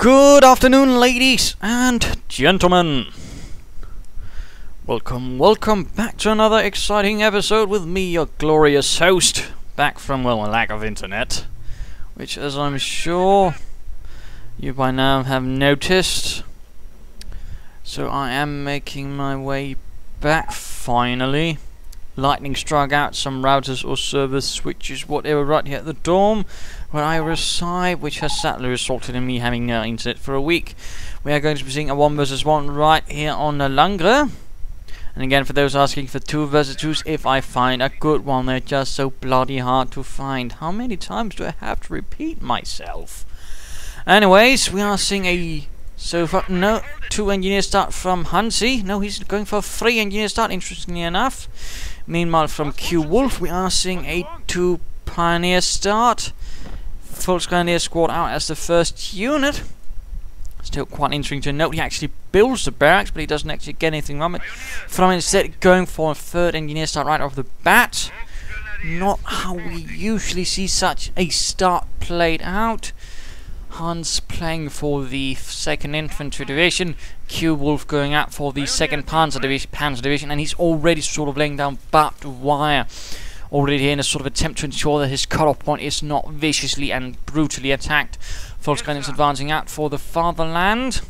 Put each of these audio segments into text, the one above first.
Good afternoon, ladies and gentlemen. Welcome back to another exciting episode with me, your glorious host, back from, well, a lack of internet, which, as I'm sure you by now have noticed. So I am making my way back finally. Lightning struck out some routers or server switches, whatever, right here at the dorm where I reside, which has sadly resulted in me having no internet for a week. We are going to be seeing a 1 vs 1 right here on the Langres. And again, for those asking for 2 vs 2s, if I find a good one, they're just so bloody hard to find. How many times do I have to repeat myself? Anyways, we are seeing a... So far, no, 2 engineer start from Hansi. No, he's going for a 3 engineer start, interestingly enough. Meanwhile, from Qwolf, we are seeing a 2 pioneer start. Full Grenadier squad out as the first unit. Still quite interesting to note. He actually builds the barracks, but he doesn't actually get anything from it. From instead going for a 3rd engineer start right off the bat. Not how we usually see such a start played out. Hans playing for the 2nd Infantry Division, Qwolf going out for the 2nd Panzer Division, and he's already sort of laying down barbed wire already in a sort of attempt to ensure that his cutoff point is not viciously and brutally attacked. Volkswagen is advancing out for the fatherland.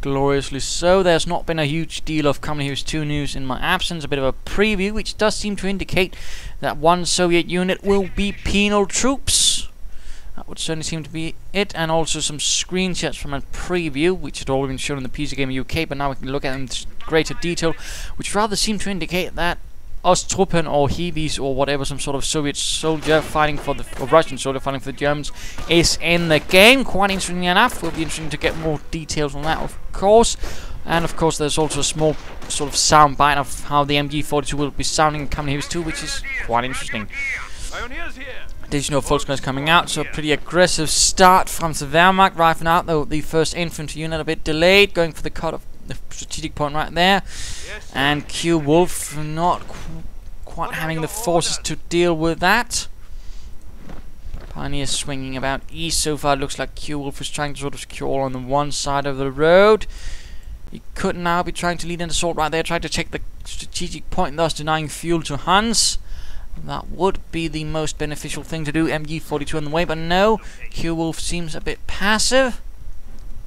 Gloriously so. There's not been a huge deal of Coming Heroes 2 news in my absence. A bit of a preview, which does seem to indicate that one Soviet unit will be penal troops. That would certainly seem to be it, and also some screenshots from a preview, which had already been shown in the PC Gamer UK, but now we can look at them in greater detail, which rather seem to indicate that Ostruppen or Heavies or whatever, some sort of Soviet soldier fighting for the, or Russian soldier fighting for the Germans, is in the game. Quite interesting enough. Will be interesting to get more details on that, of course. And of course, there's also a small sort of sound bite of how the MG42 will be sounding in Coming Heroes 2, which is quite interesting. Additional Volkswagen coming out, so a pretty aggressive start from the Wehrmacht, driving out though the 1st infantry unit a bit delayed, going for the cut of the strategic point right there. And Qwolf not quite having the forces to deal with that. Pioneer swinging about east. So far it looks like Qwolf is trying to sort of secure on the one side of the road. He could now be trying to lead an assault right there, trying to take the strategic point, thus denying fuel to Hans. That would be the most beneficial thing to do. MG42 on the way, but no. Qwolf seems a bit passive.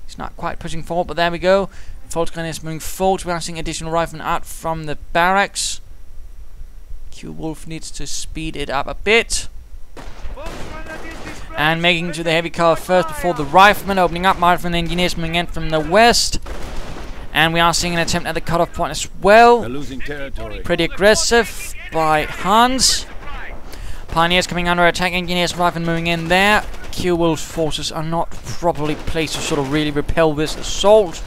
He's not quite pushing forward, but there we go. Volkswagen is moving forward. We are seeing additional riflemen out from the barracks. Qwolf needs to speed it up a bit. And making to the heavy cover first before the riflemen opening up. Riflemen and engineers moving in from the west. And we are seeing an attempt at the cutoff point as well. They're losing territory. Pretty aggressive by Hans. Pioneers coming under attack. Engineers and riflemen moving in there. Qwolf's forces are not properly placed to sort of really repel this assault.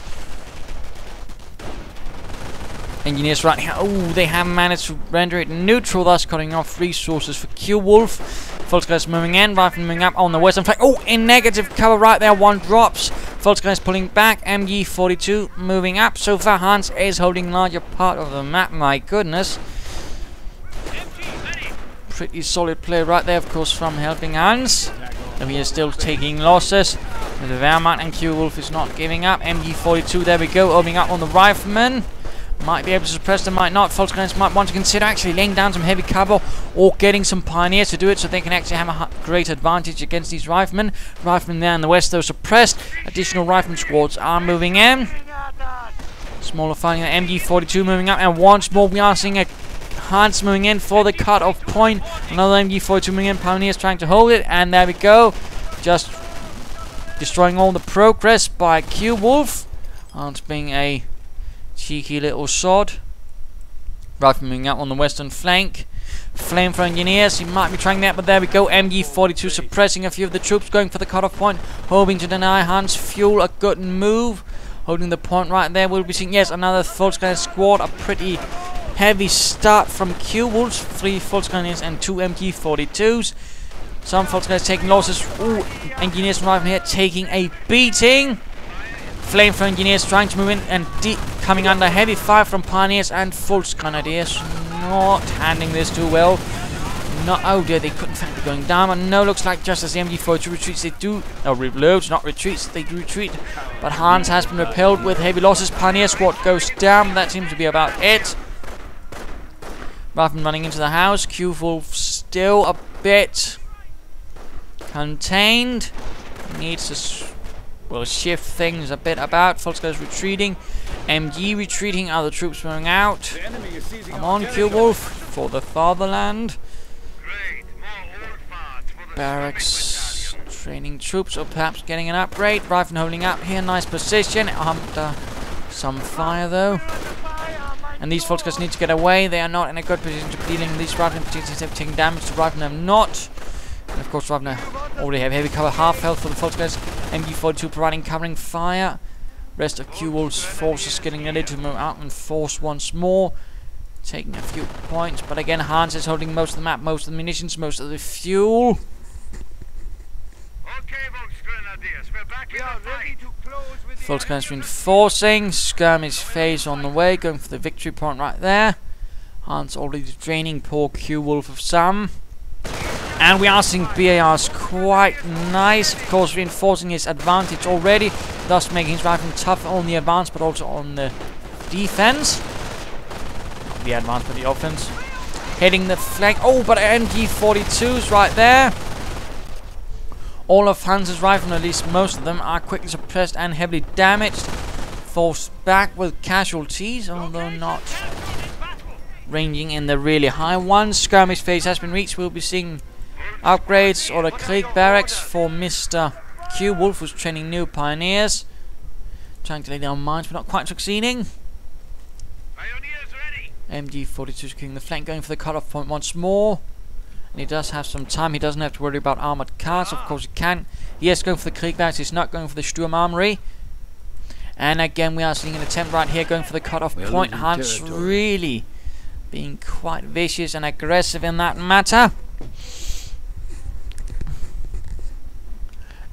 Engineers right here. Oh, they have managed to render it neutral, thus cutting off resources for Qwolf. Volkswagen moving in, riflemen moving up on the western flank. Oh, in negative cover right there, one drops. Volkswagen is pulling back, MG42 moving up. So far, Hans is holding larger part of the map, my goodness. Pretty solid play right there, of course, from HelpingHans. So he is still taking losses. The Wehrmacht and Qwolf is not giving up. MG42, there we go, opening up on the riflemen. Might be able to suppress them, might not. Volkswagen might want to consider actually laying down some heavy cover or getting some pioneers to do it so they can actually have a great advantage against these riflemen. Riflemen there in the west, though, suppressed. Additional rifleman squads are moving in. Smaller fighting, MG42 moving up, and once more we are seeing a Hans moving in for the cut-off point. Another MG42 moving in, pioneers trying to hold it, and there we go. Just destroying all the progress by Qwolf. Hans being a cheeky little sod. Rifleman moving out on the western flank. Flame for engineers. He might be trying that, but there we go. MG42 suppressing a few of the troops, going for the cutoff point, hoping to deny Hans fuel. A good move. Holding the point right there. We'll be seeing, yes, another Volkswagen squad. A pretty heavy start from Qwolf. 3 Volkswagens and 2 MG42s. Some Volkswagens taking losses. Ooh, engineers from riflemen here taking a beating. Flame for engineers trying to move in and coming under heavy fire from pioneers and Volksgrenadiers. Not handling this too well. not. Oh dear, they couldn't find it going down. But no, looks like just as the MG42 retreats, they do. No, reloads, not retreats. They do retreat. But Hans has been repelled with heavy losses. Pioneer squad goes down. That seems to be about it. Rifleman running into the house. Qwolf still a bit contained. Needs to shift things a bit about. Volkskrieger retreating. MG retreating. Other troops moving out. Come on, Qwolf, for the fatherland. Barracks training troops, or perhaps getting an upgrade. Rifleman holding up here. Nice position. Under some fire though. And these Volkskrieger need to get away. They are not in a good position to be dealing with these Riflemen. Particularly have taken damage. The Riflemen have not. And of course, Riflemen already have heavy cover. Half health for the Volkskrieger. MG42 providing covering fire. Rest of Qwolf's forces getting ready to move out and force once more. Taking a few points. But again, Hans is holding most of the map, most of the munitions, most of the fuel. Volkskrieger reinforcing. Skirmish phase on the way. Going for the victory point right there. Hans already draining poor Qwolf of some. And we are seeing BARs quite nice. Of course, reinforcing his advantage already. Thus making his rifle tough on the advance, but also on the defense. Not the advance, but the offense. Hitting the flank. Oh, but MG42s right there. All of Hans's riflemen, at least most of them, are quickly suppressed and heavily damaged. Forced back with casualties, although not ranging in the really high ones. Skirmish phase has been reached. We'll be seeing upgrades or a Krieg barracks for Mr. Qwolf, who's training new pioneers. Trying to lay down mines, but not quite succeeding. MG42 securing the flank, going for the cutoff point once more. And he does have some time. He doesn't have to worry about armored cars. Of course he can. He is going for the Krieg barracks. He's not going for the Sturm Armory. And again, we are seeing an attempt right here going for the cutoff point. Hans really being quite vicious and aggressive in that matter.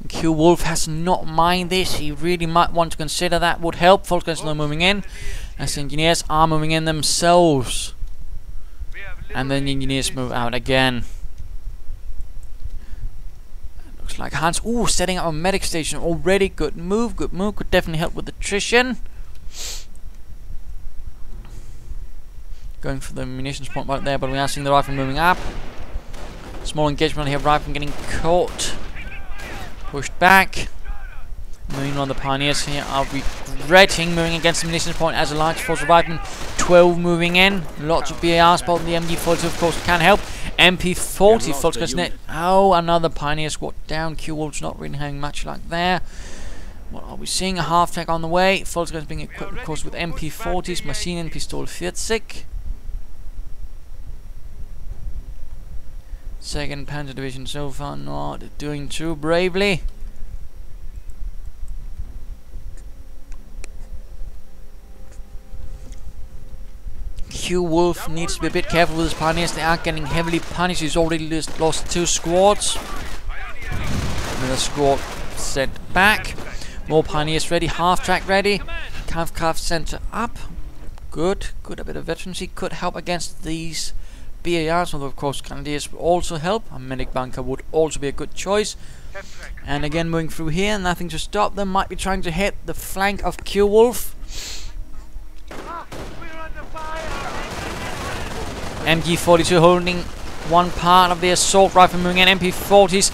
Qwolf has not mind this. He really might want to consider that would help. Volkskrieger are moving in, as the engineers are moving in themselves. And then the engineers move out again. Looks like Hans, setting up a medic station already. Good move, good move. Could definitely help with attrition. Going for the munitions point right there, but we are seeing the rifle moving up. Small engagement here. Rifle getting caught. Pushed back. Moving on, the pioneers here are regretting moving against the munitions point as a large force of riflemen. 12 moving in. Lots of BARs, but the MG42 of course can help. MP40 Volkskrieger. Oh, another pioneer squad down. Qwolf's not really having much luck there. What are we seeing? A half track on the way. Volkskrieger being equipped of course with MP40s. Maschinenpistole 40. Second Panzer Division so far not doing too bravely. Qwolf needs to be a bit careful with his pioneers. They are getting heavily punished. He's already lost 2 squads. Another squad sent back. More pioneers ready. Half track ready. Kampfkraft center up. Good. Good. A bit of veterancy could help against these BARs, although of course Grenadiers would also help. A medic bunker would also be a good choice. And again moving through here, nothing to stop them. Might be trying to hit the flank of Qwolf. MG42 holding one part of the assault rifle, moving in. MP40s.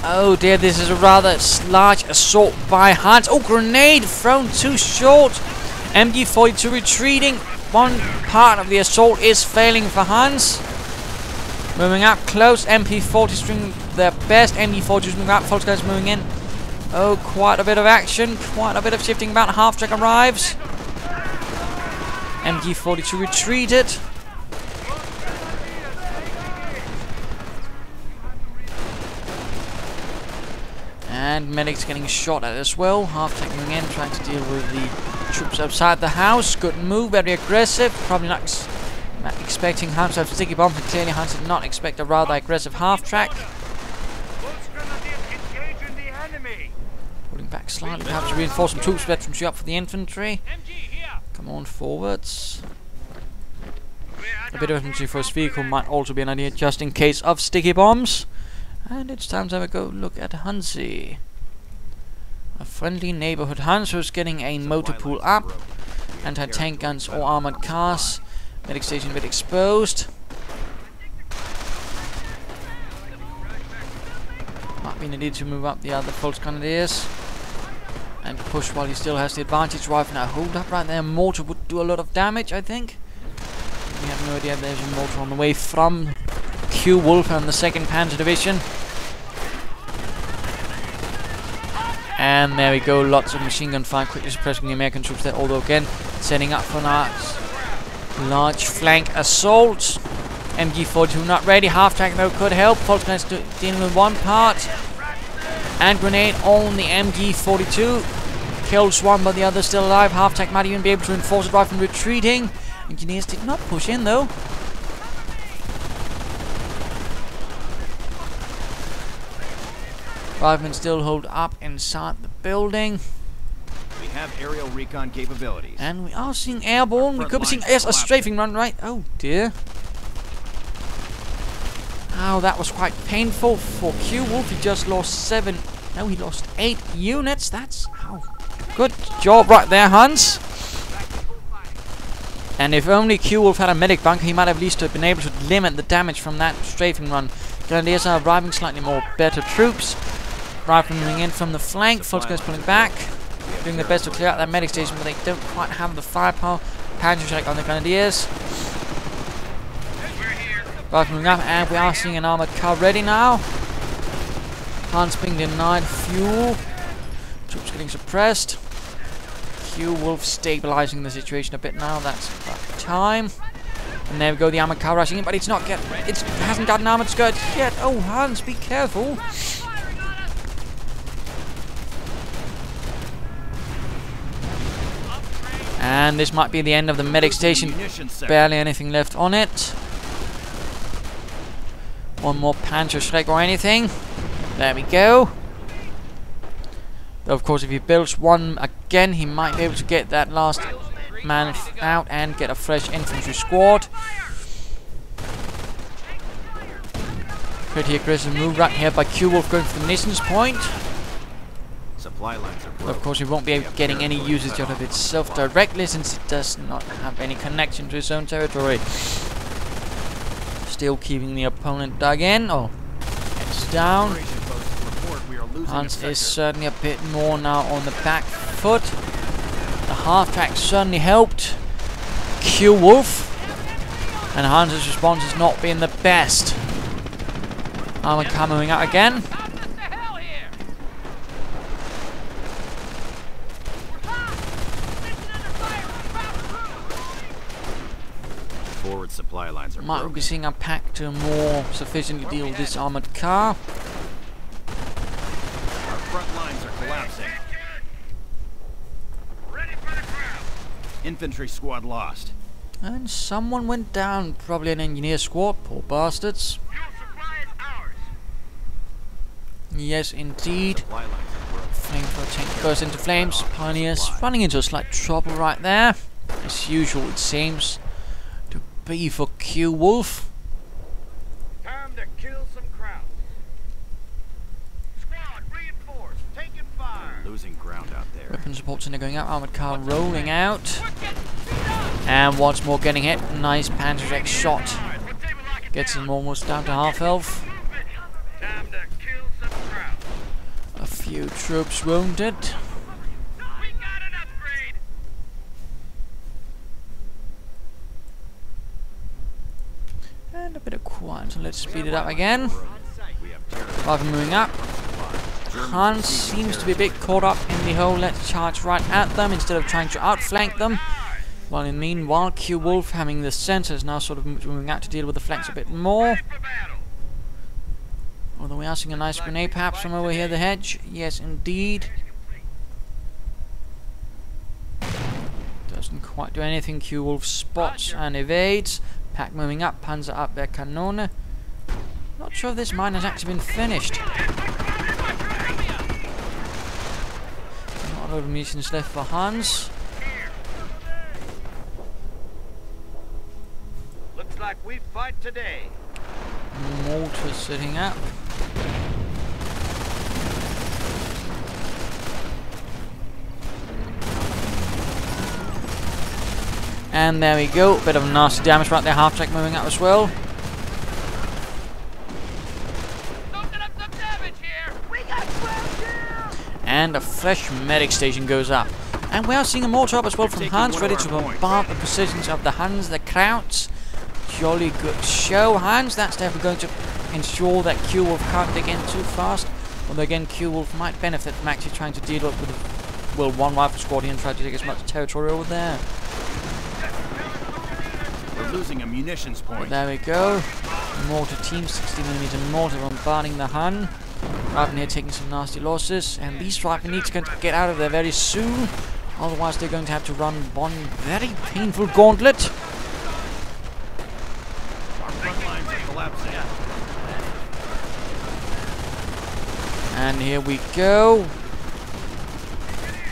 Oh dear, this is a rather large assault by Hans. Oh, grenade thrown too short. MG42 retreating. One part of the assault is failing for Hans. Moving up close. MP40s doing their best. MG40s moving up. Volkskrieger moving in. Oh, quite a bit of action. Quite a bit of shifting about. Half track arrives. MG42 retreated. And medics getting shot at as well. Half track moving in, trying to deal with the troops outside the house. Good move, very aggressive. Probably not expecting Hans to have sticky bomb, but clearly Hans did not expect a rather aggressive half track. Pulling back slightly, perhaps to reinforce some troops, veterans up for the infantry. Come on, forwards. A bit of infantry for his vehicle might also be an idea, just in case of sticky bombs. And it's time to have a go look at Hansi. A friendly neighborhood Hans who's getting a motor pool up. Anti-tank guns or armored cars. Medic station a bit exposed. Might be needed to move up the other Volksgrenadiers and push while he still has the advantage. Rifle now hold up right there. Mortar would do a lot of damage, I think. We have no idea. There's a mortar on the way from Qwolf and the 2nd Panzer Division. And there we go, lots of machine gun fire, quickly suppressing the American troops there, although again, setting up for a large flank assault. MG42 not ready, half-track though could help. Volksgrenadiers dealing with one part. And grenade on the MG42. Kills one, but the other still alive. Half-track might even be able to enforce it right from retreating. Engineers did not push in though. Riflemen still hold up inside the building. We have aerial recon capabilities. And we are seeing airborne. We could be seeing a strafing run, right? Oh dear. Oh, that was quite painful for Qwolf. He just lost 7. No, he lost 8 units. That's good job right there, Hans. And if only Qwolf had a medic bunker, he might have at least have been able to limit the damage from that strafing run. Grenadiers are arriving, slightly more better troops. Riflemen moving in from the flank. Volksgrenadiers pulling back, doing their best to clear out that medic station, but they don't quite have the firepower. Panzer strike on the Grenadiers. Riflemen moving up, and we are seeing an armored car ready now. Hans being denied fuel. Troops getting suppressed. Qwolf stabilizing the situation a bit now. That's about time. And there we go, the armored car rushing in, but it hasn't got an armored skirt yet. Oh, Hans, be careful. And this might be the end of the medic station. Barely anything left on it. One more Panzer Schreck or anything. There we go. Though of course if he builds one again, he might be able to get that last man out and get a fresh infantry squad. Pretty aggressive move right here by Qwolf going for the munitions point. Supply lines are broken. Of course, he won't be getting any usage out of itself directly since it does not have any connection to his own territory. Still keeping the opponent dug in. Oh, it's down. Hans is certainly a bit more now on the back foot. The half-track certainly helped Qwolf. And Hans' response has not been the best. Armored car moving out again. Forward supply lines are Might be seeing a pack to more sufficiently deal with this armored car. Our front lines are collapsing. Infantry squad lost. And someone went down, probably an engineer squad, poor bastards. Yes, indeed. Flamethrower tank goes into flames. Pioneers running into a slight trouble right there. As usual, it seems to be for Qwolf. Time to kill some crowds. Squad reinforced, taking fire. Losing ground out there. Weapon support center going out. Armored car rolling out. And once more getting hit. Nice Panzer X shot. Gets him almost down to half health. Time to kill some crowds. A few troops wounded. We got an upgrade. And a bit of quiet. So let's speed it up again. We have Rather than moving up. Hans seems to be a bit caught up in the whole let's charge right at them instead of trying to outflank them. While in meanwhile, Qwolf having the center is now sort of moving out to deal with the flanks a bit more. Although we are seeing a nice grenade perhaps from over here, the hedge. Yes, indeed. Doesn't quite do anything. Qwolf spots and evades. Pack moving up. Panzer up their Kanone. Not sure if this mine has actually been finished. Not a lot of munitions left for Hans. Looks like we fight today. Mortar sitting up. And there we go, bit of nasty damage right there, half track moving up as well. Soaking up some damage here. We got 12 kills. And a fresh medic station goes up. And we are seeing a mortar up as well from Hans, ready to bombard the positions of the Huns, the Krauts. Jolly good show, Hans. That's definitely going to ensure that Qwolf can't dig in too fast. Although again, Qwolf might benefit from actually trying to deal up with, well, one rifle squad here and try to take as much territory over there. We're losing a munitions point. There we go. Mortar team, 60mm mortar bombarding the Hun. Raven here taking some nasty losses, and these Raven need to get out of there very soon. Otherwise, they're going to have to run one very painful gauntlet. Our front lines are collapsing. And here we go.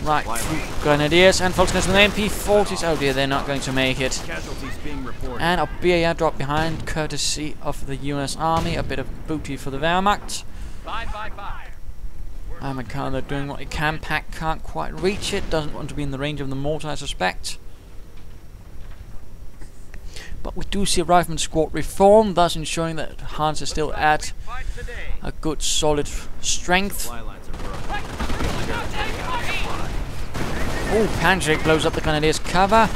Right, through Grenadiers and Falcons with MP40s. Oh dear, they're not going to make it. Casualties being reported. And a BAR drop behind, courtesy of the US Army. A bit of booty for the Wehrmacht. They're doing what he can. Pack can't quite reach it. Doesn't want to be in the range of the mortar, I suspect. But we do see a rifleman squad reform, thus ensuring that Hans is still at a good, solid strength. Supply lines are broken. Oh, Panzer blows up the Grenadiers' cover.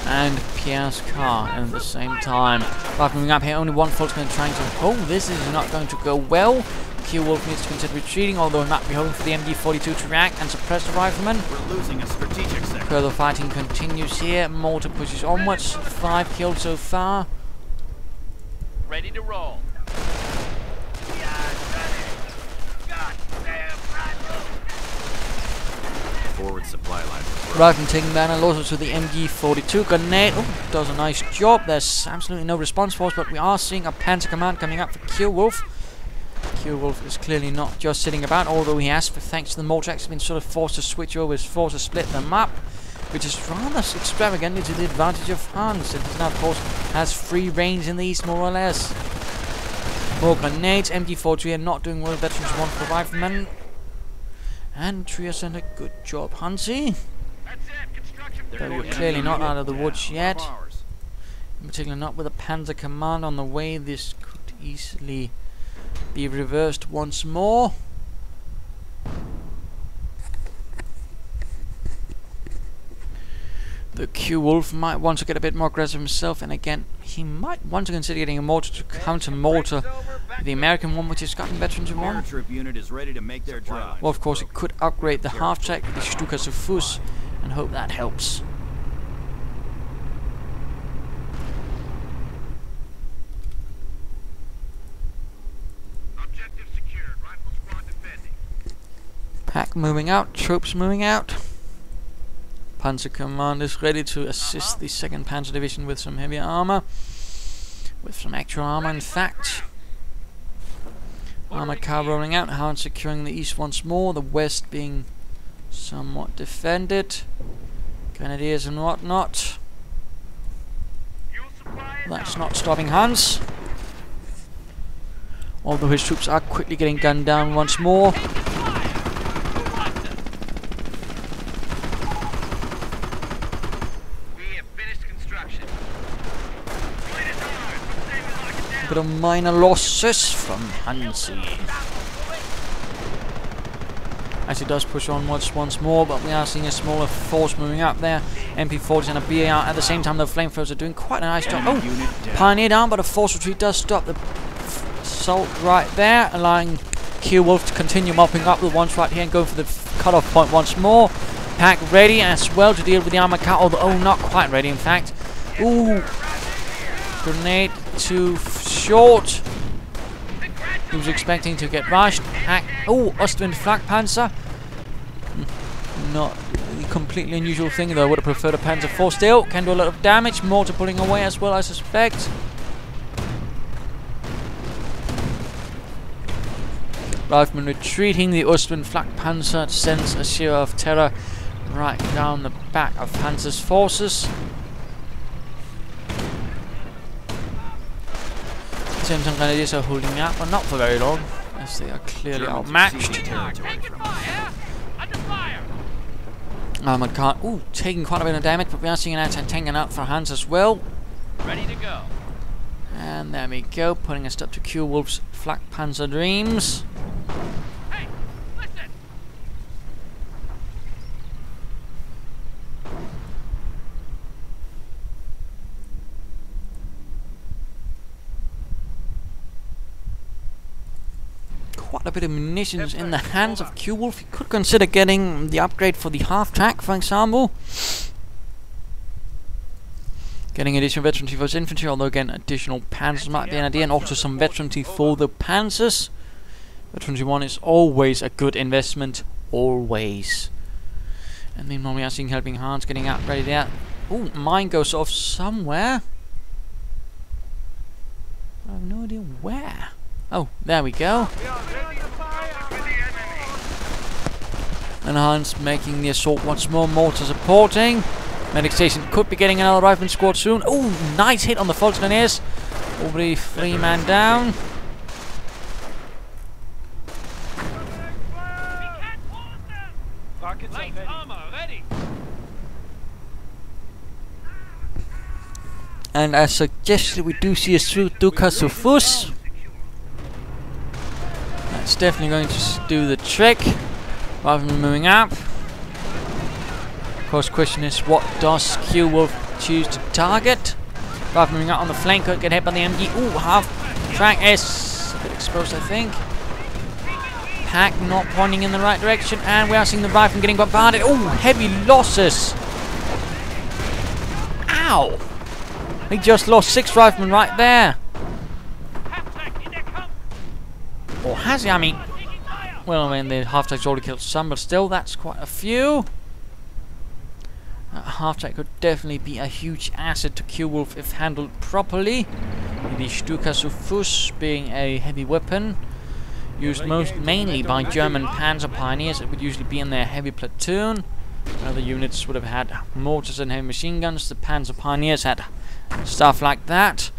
And Pierre's car at the same time. Right, moving up here, only one Volksman trying to... Oh, this is not going to go well. Qwolf needs to consider retreating, although he might be hoping for the MD-42 to react and suppress the rifleman. We're losing a strategic sector. Further fighting continues here. Mortar pushes onwards. 5 killed so far. Ready to roll. Forward supply line. Rifleman taking down and also to the MG-42 grenade. Oh, does a nice job. There's absolutely no response force, but we are seeing a Panzer command coming up for Qwolf. Qwolf is clearly not just sitting about, although he has, thanks to the mortar axe, been sort of forced to switch over his force to split them up, which is rather extravagantly to the advantage of Hans, and now, of course, has free range in the east, more or less. More grenades. MG-42 are not doing well. Veterans one for riflemen. And Trier sent a good job, Hansi. Though you're clearly not out of the woods yet. In particular, not with a Panzer command on the way. This could easily be reversed once more. The Qwolf might want to get a bit more aggressive himself, and again, he might want to consider getting a mortar to counter mortar the American one, which has gotten veterans in one. Troop unit is ready to make their drive. Well, of course, it could upgrade the half-track, the Stuka zu Fuß, and hope that helps. Objective secured. Rifle squad defending. Pack moving out, troops moving out. Panzer Command is ready to assist the 2nd Panzer Division with some heavy armor. With some actual armor, in fact. Armored car rolling out, Hans securing the east once more, the west being somewhat defended. Grenadiers and whatnot. That's not stopping Hans. Although his troops are quickly getting gunned down once more. Bit of minor losses from Hansi. As he does push onwards once more, but we are seeing a smaller force moving up there. MP40s and a BAR at the same time. The flamethrowers are doing quite a nice job. Oh, pioneer down, but a force retreat does stop the assault right there, allowing Qwolf to continue mopping up the ones right here and go for the cutoff point once more. Pack ready as well to deal with the armor car, although not quite ready, in fact. Ooh. Grenade too short. He was expecting to get rushed. Pack. Oh, Ostwind Flak Panzer. Not a completely unusual thing, though. I would have preferred a Panzer IV still. Can do a lot of damage. Mortar pulling away as well, I suspect. Rifleman retreating. The Ostwind Flak Panzer sends a sheer of terror right down the back of Hans's forces. German Grenadiers are holding out, but not for very long, as they are clearly outmatched. Armored car, taking quite a bit of damage, but we are seeing an anti-tank out for Hans as well. Ready to go. And there we go, putting a stop to Qwolf's flak panzer dreams. Hey, listen. Quite a bit of munitions in the hands of Qwolf. You could consider getting the upgrade for the half-track, for example. Getting additional veterancy for his infantry, although again additional panzers might be an idea, and also some veterancy for the panzers. Veterancy 1 is always a good investment, always. And meanwhile we are seeing HelpingHans getting upgraded there. Ooh, mine goes off somewhere. I have no idea where. Oh, there we go. And Hans making the assault once more, mortar supporting. Medic station could be getting another rifleman squad soon. Oh, nice hit on the Volksgrenadiers. Already 3-man down. And as suggested, we do see a Stuka Sufus. That's definitely going to do the trick, rather than moving up. Of course, question is, what does Qwolf choose to target? Rather than moving out on the flank, could get hit by the MG. Ooh, half track is a bit exposed, I think. Pack not pointing in the right direction, and we are seeing the rifleman getting bombarded. Ooh, heavy losses. Ow! He just lost 6 riflemen right there. Or has he? I mean, well, I mean, the half-track's already killed some, but still, that's quite a few. Half-track could definitely be a huge asset to Qwolf if handled properly. The Stuka Sufus being a heavy weapon, used mainly by German panzer pioneers. It would usually be in their heavy platoon. Other units would have had mortars and heavy machine guns. The panzer pioneers had stuff like that.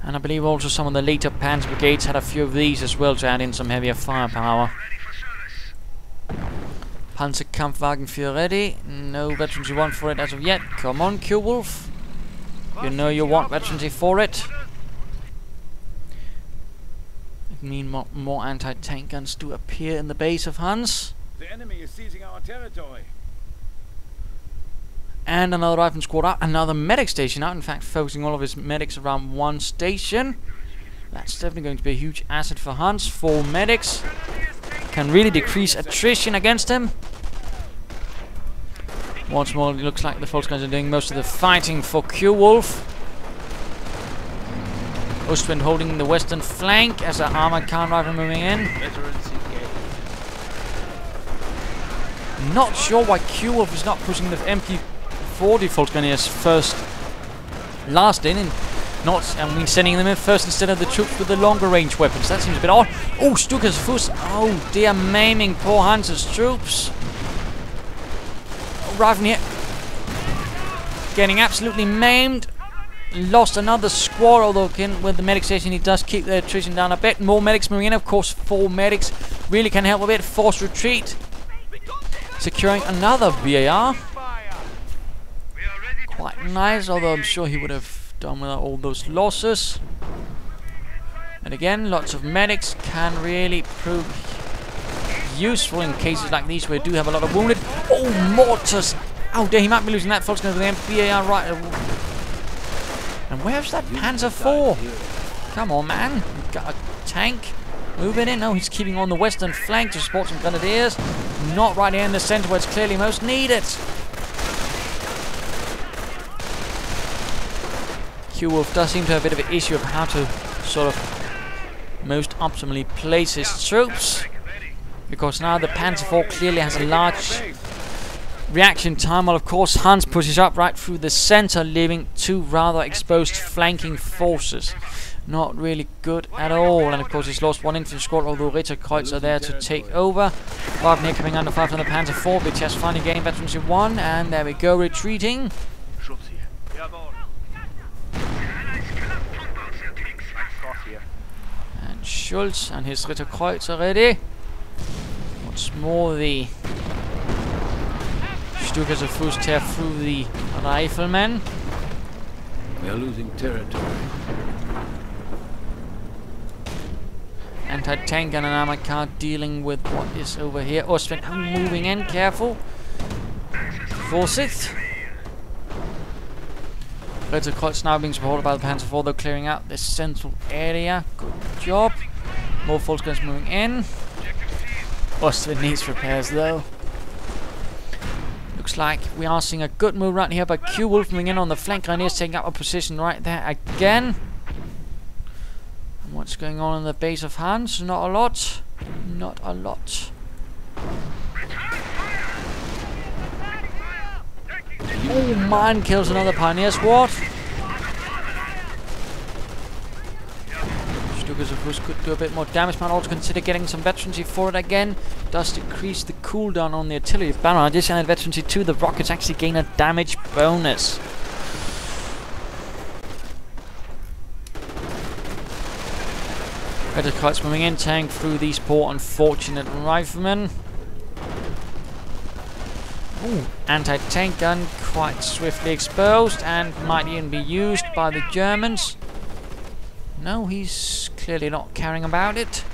And I believe also some of the later Panzer brigades had a few of these as well to add in some heavier firepower. Panzerkampfwagen 4 ready. No veterancy 1 for it as of yet. Come on, Qwolf. You know you want veterancy for it. It means more anti-tank guns do appear in the base of Hans. The enemy is seizing our territory. And another rifleman squad out, another medic station out, in fact focusing all of his medics around one station. That's definitely going to be a huge asset for Hans. 4 medics can really decrease attrition against him. Once more, it looks like the Volksguns are doing most of the fighting for Qwolf. Ostwind holding the western flank as an armored car rifle moving in. Not sure why Qwolf is not pushing the MP40 Volksgrenadiers last in, and sending them in first instead of the troops with the longer range weapons. That seems a bit odd. Oh, Stuka's Fuss. Oh dear, maiming poor Hans's troops. Rifleman here getting absolutely maimed. Lost another squad, although with the medic station he does keep the attrition down a bit. More medics moving in, of course. 4 medics really can help a bit. Forced retreat. Securing another VAR. Quite nice, although I'm sure he would have done without all those losses. And again, lots of medics can really prove useful in cases like these where we do have a lot of wounded. Oh, mortars! Oh dear, he might be losing that. Folks, going to the VAR right. And where's that Panzer 4? Come on, man. You've got a tank. Moving in. No, he's keeping on the western flank to support some grenadiers. Not right here in the centre where it's clearly most needed. Qwolf does seem to have a bit of an issue of how to sort of most optimally place his troops. Because now the Panzer 4 clearly has a large reaction time, while of course Hans pushes up right through the center, leaving 2 rather exposed flanking forces. Not really good at all. And of course he's lost one infantry squad, although Ritterkreuz are there to take over. Wagner coming under fire from the Panzer 4, which has finally gained veterancy 1, and there we go, retreating. And Schultz and his Ritterkreuz are ready. What's more, the Stukas of Fuß tear through the riflemen. We are losing territory. Anti-tank and an armored car dealing with what is over here. Ostwind moving in, careful. Vorsicht. Ritterkreuz now being supported by the Panzer 4, though clearing out this central area. Good job. More Volksguns moving in. Ostwind needs repairs though. Looks like we are seeing a good move right here by Qwolf moving in on the flank. Grenadiers taking up a position right there again. And what's going on in the base of Hans? Not a lot. Not a lot. Oh man, kills another Pioneer squad. Stukas of course could do a bit more damage. Might also consider getting some veterancy for it again. Does decrease the cooldown on the artillery banner. Addition and veterancy to the rockets actually gain a damage bonus. Ritterkreuz moving in, tearing through these poor unfortunate riflemen. Ooh, anti-tank gun quite swiftly exposed and might even be used by the Germans. No, he's clearly not caring about it.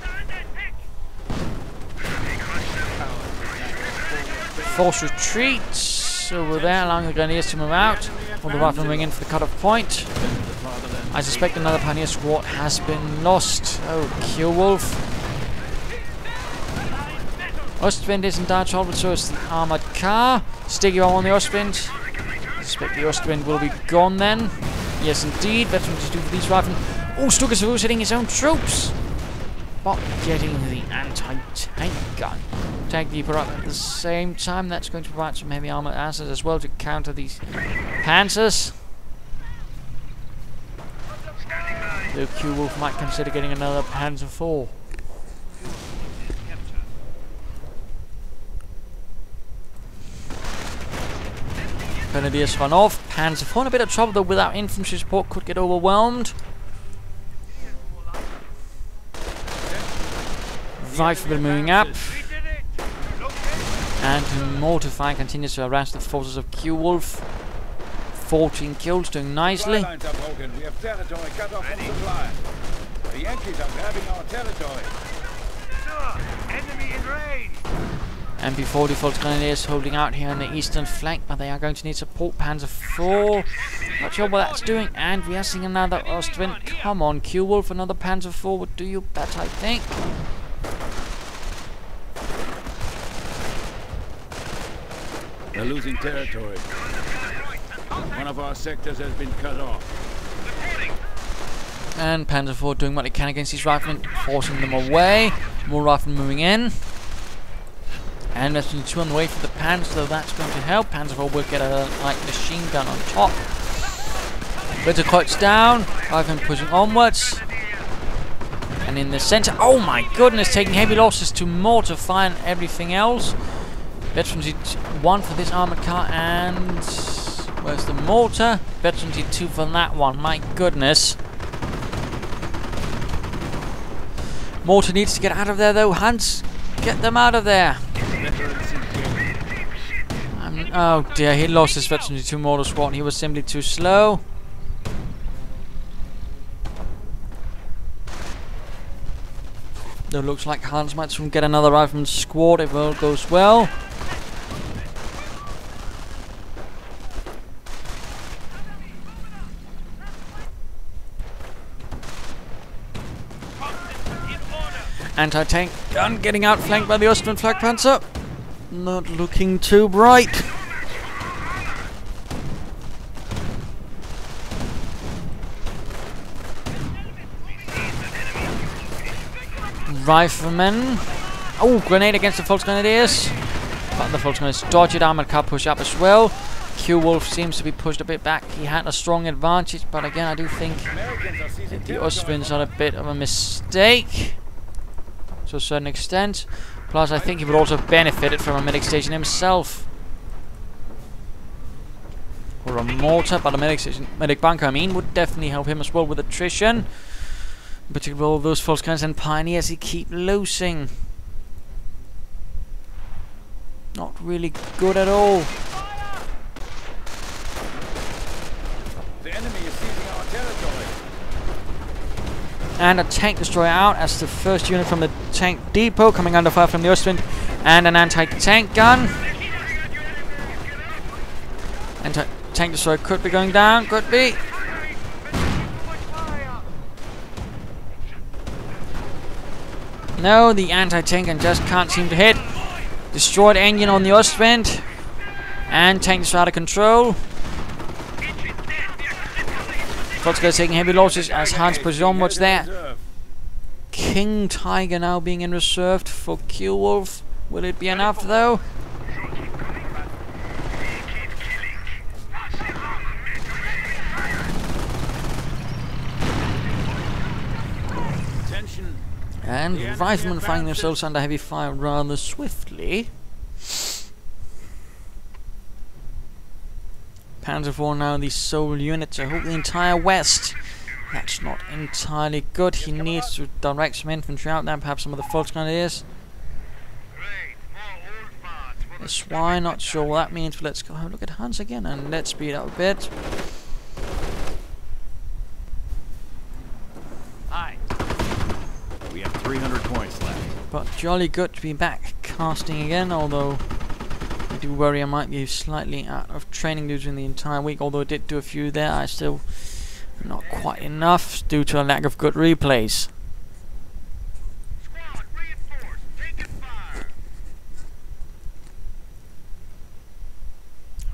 Force retreats over there, allowing the Grenadiers to move out. All the riflemen moving in for the cut-off point. I suspect another Pioneer squad has been lost. Oh, Qwolf. Ostwind is in dire trouble, so is the armored car. Sticky bomb on the Ostwind. I suspect the Ostwind will be gone then. Yes, indeed. Veterans do for these riflemen. Oh, Stukas of Fuß hitting his own troops. But getting the anti-tank gun. Tank Deeper up at the same time. That's going to provide some heavy armor assets as well to counter these Panzers. The Qwolf might consider getting another Panzer 4. Grenadiers run off. Panzer 4 in a bit of trouble though, without infantry support could get overwhelmed. Riflemen moving up. And mortar fire continues to harass the forces of Qwolf. 14 kills, doing nicely. We have territory cut off from supply. The Yankees are grabbing our territory. Enemy in range. MP4 default Grenadiers holding out here on the eastern flank, but they are going to need support. Panzer 4. Not sure what that's doing. And we are seeing another Ostwind. Come on, Qwolf, another Panzer 4 would do you better, I think. We're losing territory. One of our sectors has been cut off. And Panzer 4 doing what they can against these riflemen, forcing them away. More riflemen moving in. And there's 2 on the way for the Panzer, though that's going to help. Panzer 4 will get a light machine gun on top. Ritterkreuz down. Riflemen pushing onwards. And in the center, oh my goodness, taking heavy losses to mortar fire and everything else. Veterancy 1 for this armored car, and where's the mortar? Veterancy 2 for that one, my goodness. Mortar needs to get out of there though. Hans, get them out of there. Oh dear, he lost his veterancy 2 mortar squad. He was simply too slow. It looks like Hans might soon get another rifleman squad if all goes well. Anti-tank gun getting outflanked by the Austrian flag panzer. Not looking too bright. Riflemen. Oh, grenade against the Volksgrenadiers. But the Volksgrenadiers dodge it. Armored car push up as well. Qwolf seems to be pushed a bit back. He had a strong advantage, but again, I do think that the Ostwinds are a bit of a mistake to a certain extent. Plus, I think he would also have benefited from a medic station himself. Or a mortar, but a medic bunker, I mean, would definitely help him as well with attrition. In particular, all those Volkskriegs and pioneers he keep losing. Not really good at all. The enemy is seizing our territory. And a tank destroyer out as the first unit from the tank depot coming under fire from the Ostwind. And an anti-tank gun. Tank destroyer could be going down, could be. No, the anti-tank gun just can't seem to hit. Destroyed engine on the Ostwind. And tank destroyer out of control. Volkskriegs taking heavy losses as Hans pushes onwards there. King Tiger now being in reserve for Qwolf. Will it be enough though? And riflemen finding themselves under heavy fire rather swiftly. Panzer IV now the sole unit to hold the entire west. That's not entirely good. He needs to direct some infantry out there, perhaps some of the Volksgrenadiers. That's why, not sure what that means, but let's go have a look at Hans again and let's speed up a bit. Hi. We have 300 points left. But jolly good to be back casting again, although I do worry I might be slightly out of training during the entire week. Although I did do a few there, I still not quite enough due to a lack of good replays. Squad reinforced. Taking fire.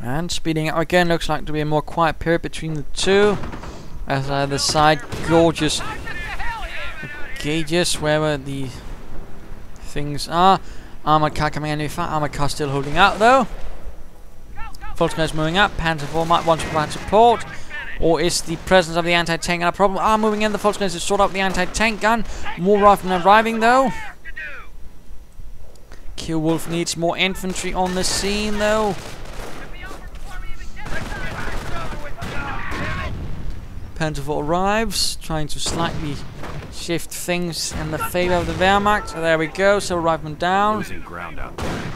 And speeding up again, looks like to be a more quiet period between the two. As either side, gorgeous gauges wherever the things are. Armored car coming in, armored car still holding out though. Volkskriegs moving up. Panzer IV might want to provide support. Or is the presence of the anti-tank gun a problem? Are moving in. The Volkskriegs to sort out the anti-tank gun. More riflemen arriving though. Qwolf needs more infantry on the scene though. Panzer IV arrives, trying to slightly shift things in the favor of the Wehrmacht. So there we go, so riflemen down. Losing ground out there.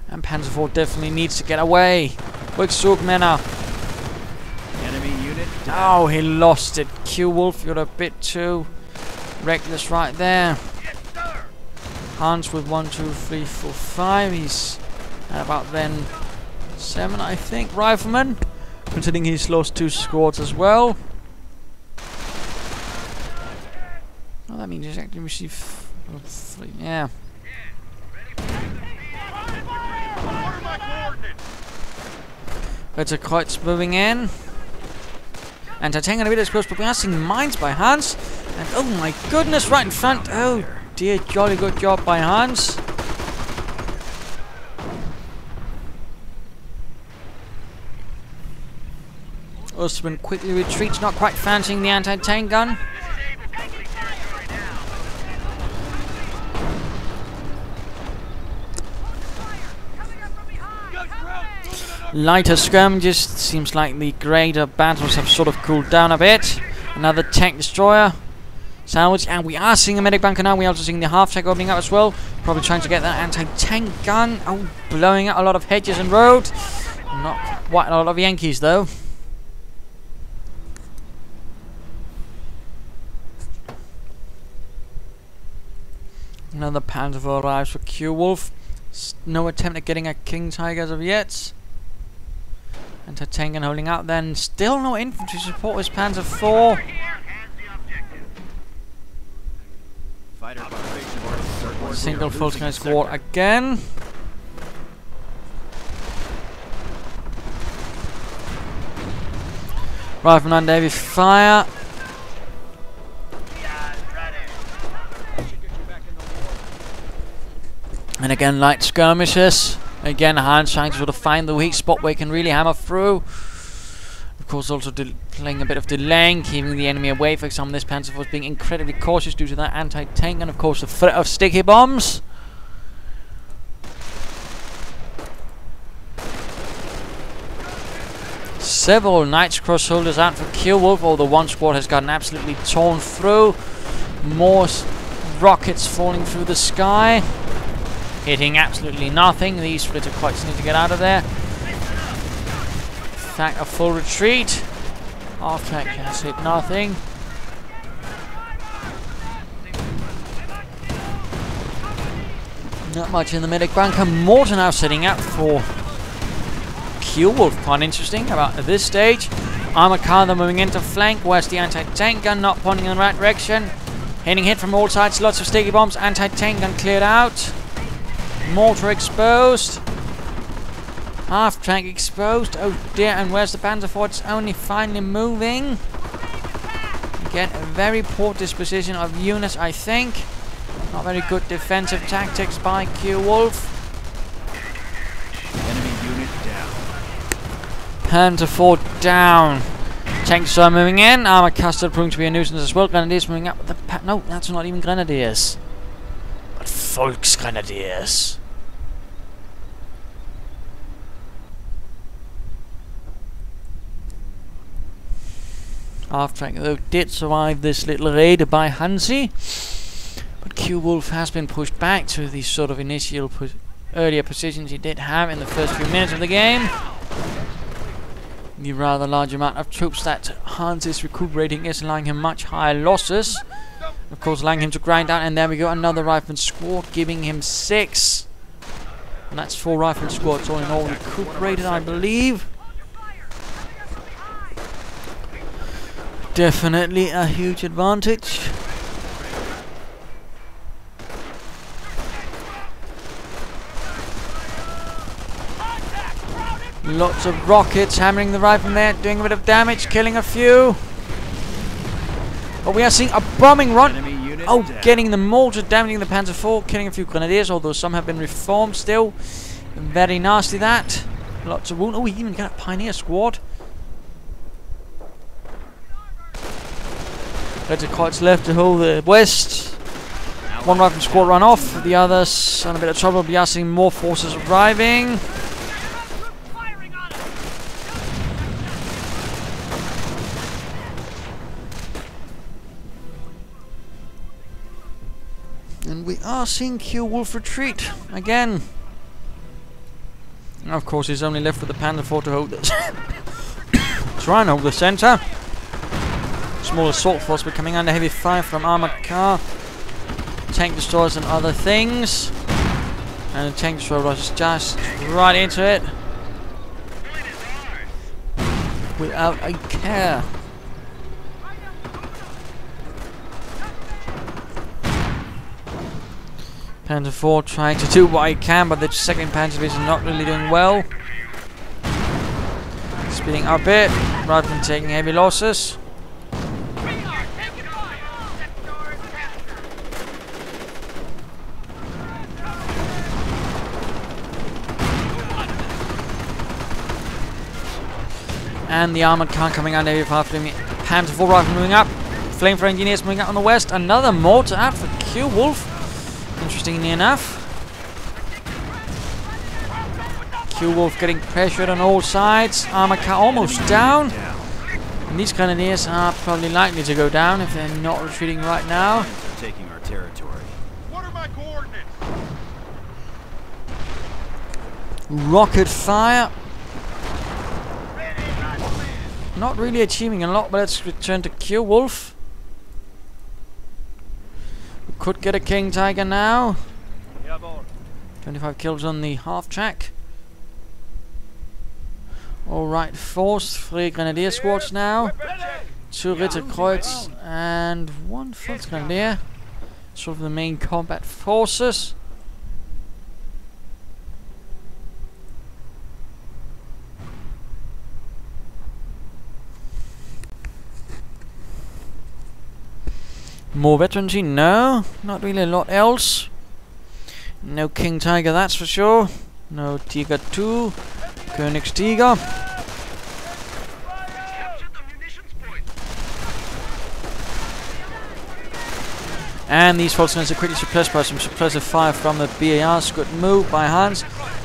And Panzer IV definitely needs to get away. Rückzug, Männer. Enemy unit down. Oh, he lost it. Qwolf, you're a bit too reckless right there. Hans with 1, 2, 3, 4, 5. He's at about then 7, I think. Rifleman, considering he's lost 2 squads as well. Oh, that means he's actually received 3. Yeah. Better Kreuz moving in. Anti-tank and a bit exposed, but blasting mines by Hans. And oh my goodness, right in front. Oh dear, jolly good job by Hans. Ostwind quickly retreats, not quite fancying the anti-tank gun. Lighter skirmishes, seems like the greater battles have sort of cooled down a bit. Another tank destroyer. Salvage, and we are seeing a medic bunker now. We're also seeing the half tank opening up as well. Probably trying to get that anti-tank gun. Oh, blowing out a lot of hedges and roads. Not quite a lot of Yankees though. Another Panzer IV arrives for Qwolf. No attempt at getting a King Tiger as of yet. Anti-tank and holding out then. Still no infantry support with Panzer IV. Single Volkskriegs squad again. Rifleman under heavy fire. And again light skirmishes. Again, Hans trying to sort of find the weak spot where he can really hammer through. Of course, also playing a bit of delaying, keeping the enemy away. For example, this Panzer Force being incredibly cautious due to that anti-tank, and of course the threat of sticky bombs. Several Knights Crossholders out for Qwolf, although one squad has gotten absolutely torn through. More rockets falling through the sky, hitting absolutely nothing. These splitter quotes need to get out of there. In fact, a full retreat. Half-track has hit nothing. Not much in the medic bunker. Mortar now setting up for Qwolf. Quite interesting about at this stage. Armored car then moving into flank. Where's the anti-tank gun? Not pointing in the right direction. Hitting hit from all sides. Lots of sticky bombs. Anti-tank gun cleared out. Mortar exposed. Half tank exposed. Oh dear, and where's the Panzer Force? It's only finally moving. Again, a very poor disposition of units, I think. Not very good defensive tactics by Qwolf. Enemy unit down. Panzer Force down. Tanks are moving in. Armored custard proving to be a nuisance as well. Grenadiers moving up with the no, that's not even Grenadiers. But Volksgrenadiers. Half-track though did survive this little raid by Hansi, but Qwolf has been pushed back to the sort of initial earlier positions he did have in the first few minutes of the game. The rather large amount of troops that Hans is recuperating is allowing him much higher losses, of course allowing him to grind out. And there we go, another rifleman squad giving him 6, and that's 4 rifleman squads all in all recuperated, I believe. Definitely a huge advantage. Lots of rockets hammering the rifle there, doing a bit of damage, killing a few. But we are seeing a bombing run. Oh, getting the mortar, damaging the Panzer IV, killing a few grenadiers, although some have been reformed still. Very nasty that. Lots of wounds. Oh, we even got a pioneer squad. There's a Kreuz left to hold the west. One rifle squad run off. The others are in a bit of trouble. We are seeing more forces arriving. And we are seeing Qwolf retreat again. And of course, he's only left with the Panzer IV to hold this. Try and hold the center. Small assault force but coming under heavy fire from armored car, tank destroyers and other things. And the tank destroyer rushes just right into it without a care. Panzer IV trying to do what he can, but the 2nd Panzer Division not really doing well. Speeding up a bit, riflemen taking heavy losses. And the armored car coming out heavy fire from Panzer IV rifle moving up. Flamethrower engineers moving out on the west. Another mortar out for Qwolf. Interestingly enough. Qwolf getting pressured on all sides. Armored car almost down. And these grenadiers are probably likely to go down if they're not retreating right now. Taking our territory. What are my coordinates? Rocket fire. Not really achieving a lot, but let's return to Qwolf. We could get a King Tiger now. 25 kills on the half-track. Alright, force 3 Grenadier squads now. 2 Ritterkreuz and 1 Volksgrenadier. Sort of the main combat forces. More veterancy? No, not really a lot else. No King Tiger, that's for sure. No, Tiger 2. Königstiger. And these Volksgunners are quickly suppressed by some suppressive fire from the BARs. Good move by Hans.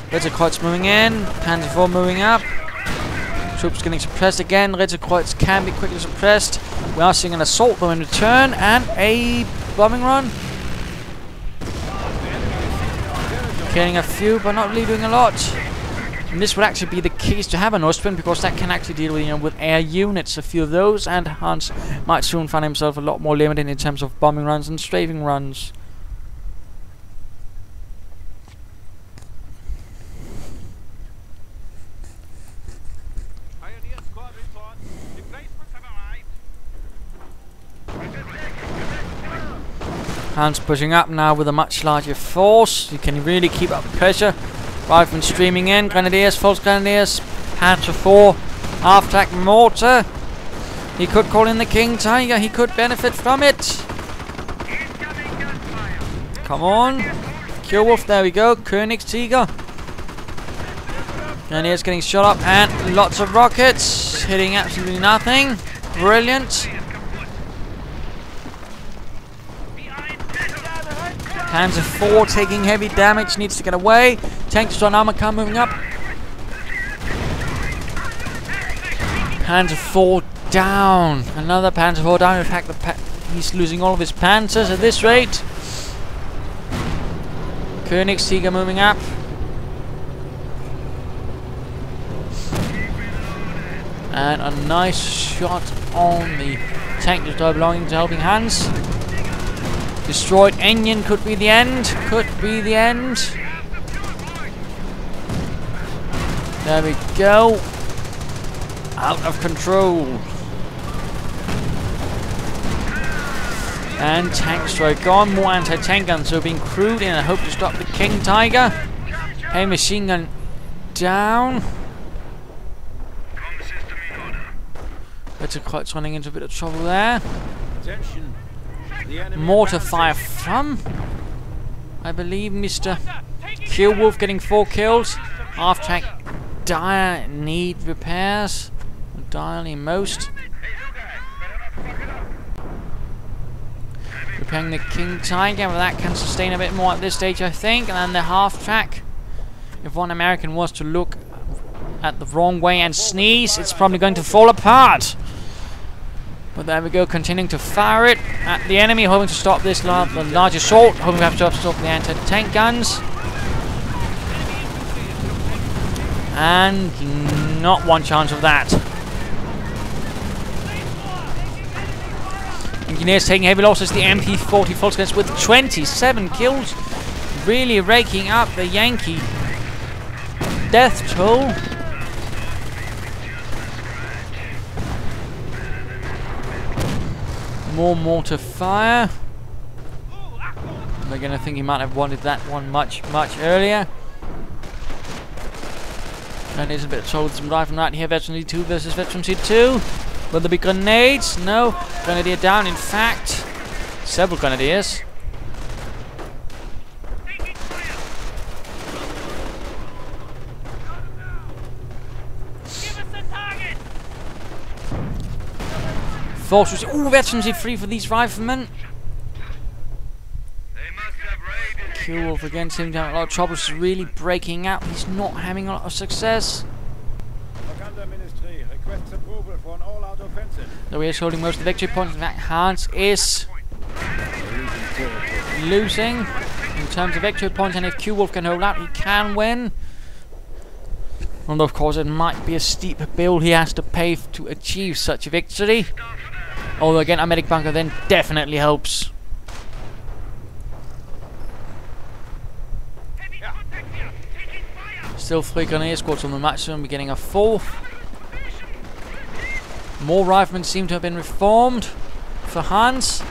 Ritterkreuz moving in. Panzer 4 moving up. Troops getting suppressed again. Ritterkreuz can be quickly suppressed. We are seeing an assault though in return. And a bombing run. Killing a few, but not really doing a lot. And this would actually be the keys to have an Ostwind, because that can actually deal with, you know, with air units, a few of those, and Hans might soon find himself a lot more limited in terms of bombing runs and strafing runs. Hans pushing up now with a much larger force. He can really keep up the pressure. Riflemen streaming in. Grenadiers, false grenadiers. Panzer 4. Half-track mortar. He could call in the King Tiger. He could benefit from it. Come on. Qwolf, there we go. Königstiger. Grenadiers getting shot up. And lots of rockets. Hitting absolutely nothing. Brilliant. Panzer 4 taking heavy damage, needs to get away. Tank destroyer armor car moving up. Panzer 4 down. Another Panzer 4 down. In fact, he's losing all of his Panzers at this rate. Königstiger moving up. And a nice shot on the tank destroyer belonging to HelpingHans. Destroyed engine, could be the end. Could be the end. There we go. Out of control. And tank destroyer gone. More anti-tank guns are being crewed in a hope to stop the King Tiger. Heavy machine gun down. Ritterkreuz running into a bit of trouble there. Attention. Mortar fire from, I believe, Mr. Qwolf, getting 4 kills. Half-track dire need repairs. Direly most. Repairing the King Tiger, but that can sustain a bit more at this stage, I think. And then the half-track. If one American was to look at the wrong way and sneeze, it's probably going to fall apart. But there we go, continuing to fire it at the enemy, hoping to stop this large assault, hoping to have to stop the anti-tank guns. And not one chance of that. Engineers taking heavy losses, the MP40 Volksgunners with 27 kills. Really raking up the Yankee death toll. More mortar fire. Again, I think he might have wanted that one much earlier. And there's a bit of trouble with some rifle right here. Veteran C2 versus Veteran C2. Will there be grenades? No. Grenadier down, in fact. Several grenadiers. Forces. Ooh, Veteran C3 for these riflemen. Qwolf again seeming to have a lot of trouble. He's really breaking out. He's not having a lot of success. So he is holding most of the victory points. In fact, Hans is losing in terms of victory points, and if Qwolf can hold out, he can win. Although, of course, it might be a steep bill he has to pay to achieve such a victory. Although, again, a medic bunker then definitely helps. Still 3 grenadier squads on the match, soon beginning a 4th. More riflemen seem to have been reformed for Hans.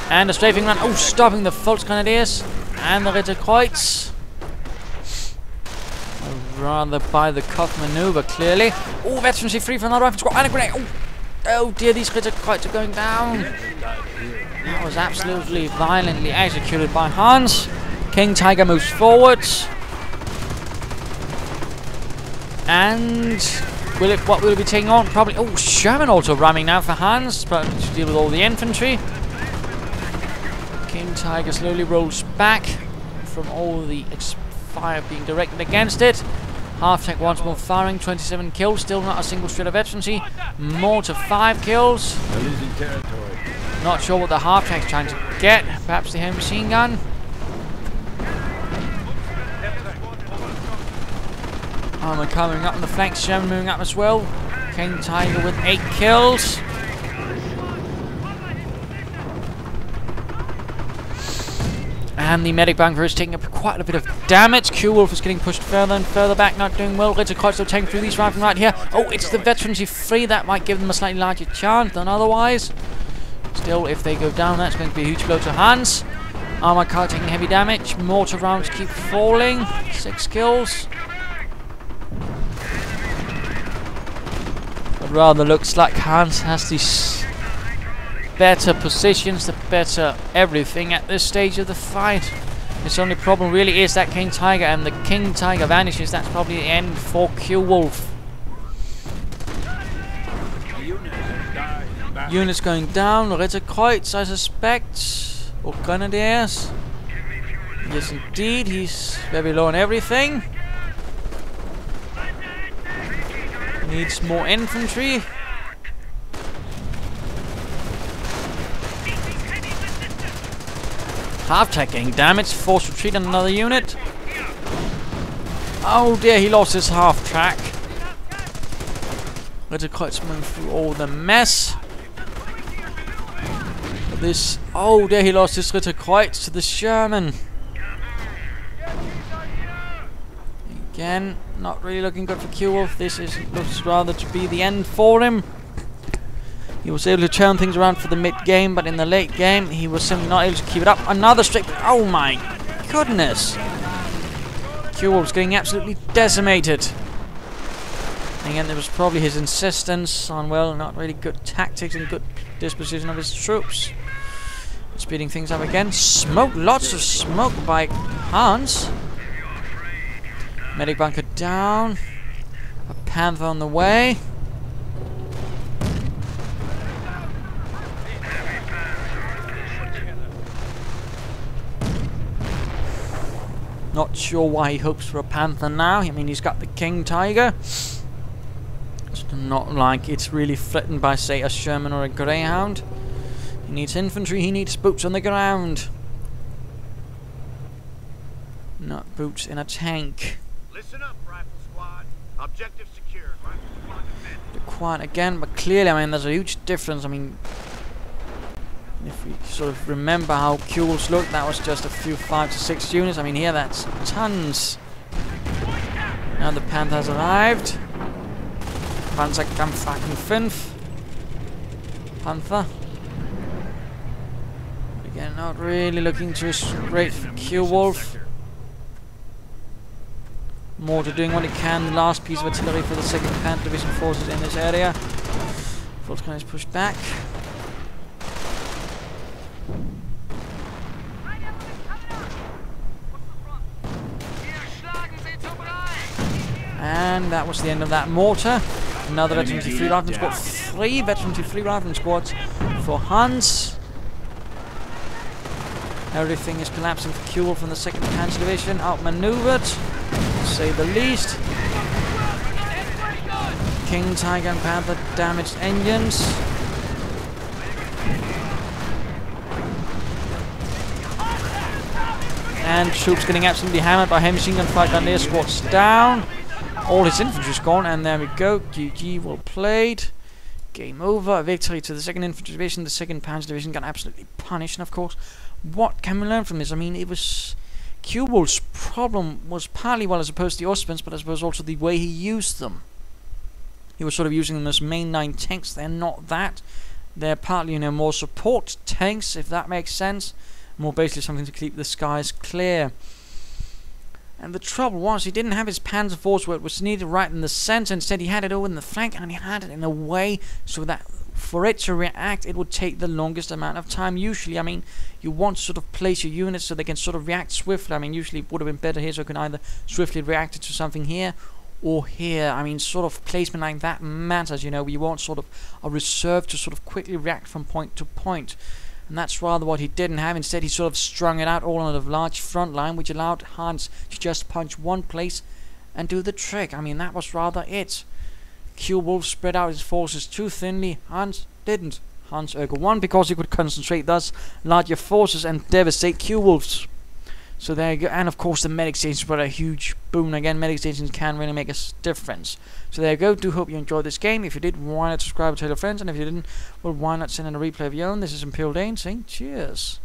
And a strafing run. Oh, stopping the Volksgrenadiers and the Ritterkreuz. Rather by the cuff maneuver, clearly. Oh, Veteran C3 for another rifle squad and a grenade. Oh dear, these Ritterkreuz are going down. That was absolutely violently executed by Hans. King Tiger moves forwards. And what will it be taking on? Probably. Oh, Sherman also ramming now for Hans, but to deal with all the infantry. King Tiger slowly rolls back from all the fire being directed against it. Half-tech once more firing, 27 kills, still not a single shred of infantry. Mortar 5 kills. They're losing territory. Not sure what the half-tech's trying to get. Perhaps the heavy machine gun. Armor coming up on the flanks, Sherman moving up as well. King Tiger with 8 kills. And the medic bunker is taking up quite a bit of damage. Qwolf is getting pushed further and further back, not doing well. Ritterkreuz still taking through these rifles right here. Oh, it's the veterans free. That might give them a slightly larger chance than otherwise. Still, if they go down, that's going to be a huge blow to Hans. Armor car taking heavy damage. Mortar rounds keep falling. 6 kills. But rather looks like Hans has these better positions, the better everything at this stage of the fight. His only problem really is that King Tiger, and the King Tiger vanishes. That's probably the end for Qwolf. Units going down. Ritterkreuz, I suspect, or Grenadiers. Yes, indeed. He's very low on everything. Needs more infantry. Half-tech getting damaged, forced retreat on another unit. Oh dear, he lost his half-track. Ritterkreuz moving through all the mess. This, oh dear, he lost his Ritterkreuz to the Sherman. Again, not really looking good for Qwolf. This looks rather to be the end for him. He was able to turn things around for the mid-game, but in the late game, he was simply not able to keep it up. Another straight... Oh my goodness! Qwolf's getting absolutely decimated. Again, there was probably his insistence on, well, not really good tactics and good disposition of his troops. Speeding things up again. Smoke, lots of smoke by Hans. Medic bunker down. A Panther on the way. Not sure why he hopes for a Panther now. I mean, he's got the King Tiger. It's not like it's really threatened by, say, a Sherman or a Greyhound. He needs infantry, he needs boots on the ground. Not boots in a tank. Listen up, Rifle Squad. Objective secured. Rifle Squad defended. Quiet again, but clearly, I mean, there's a huge difference. I mean, if we sort of remember how Qwolf's looked, that was just a few 5 to 6 units. I mean, here that's tons. Now the Panther's arrived. Panzer fucking 5. Panther. Again, not really looking too great for Qwolf. Mortar doing what it can. The last piece of artillery for the 2nd Panzer Division forces in this area. Volkswagen is pushed back. And that was the end of that mortar. Another veteran 3 rifleman squad. 3 veteran 3 rifleman squads for Hans. Everything is collapsing for Qwolf from the 2nd Panzer Division. Outmaneuvered, to say the least. King Tiger and Panther damaged engines. And troops getting absolutely hammered by heavy machine gun fire gun squads down. All his infantry's gone, and there we go. GG, well played. Game over. A victory to the 2nd Infantry Division. The 2nd Panzer Division got absolutely punished. And of course, what can we learn from this? I mean, it was... Qwolf's problem was partly, well, as opposed to the Austrians, but I suppose also the way he used them. He was sort of using them as mainline tanks. They're not that. They're partly, you know, more support tanks, if that makes sense. More basically something to keep the skies clear. And the trouble was, he didn't have his Panzer force where it was needed right in the center. Instead, he had it over in the flank, and he had it in a way so that for it to react, it would take the longest amount of time. Usually, I mean, you want to sort of place your units so they can sort of react swiftly. I mean, usually it would have been better here, so it can either swiftly react to something here, or here. I mean, sort of placement like that matters, you know. We want sort of a reserve to sort of quickly react from point to point. And that's rather what he didn't have. Instead, he sort of strung it out all on a large front line, which allowed Hans to just punch one place and do the trick. I mean, that was rather it. Qwolf spread out his forces too thinly. Hans didn't. Hans won because he could concentrate thus larger forces and devastate Qwolfs. So there you go. And of course the medic stations were a huge boon. Again, medic stations can really make a difference. So there you go. Do hope you enjoyed this game. If you did, why not subscribe and tell your friends, and if you didn't, well, why not send in a replay of your own. This is Imperial Dane saying cheers.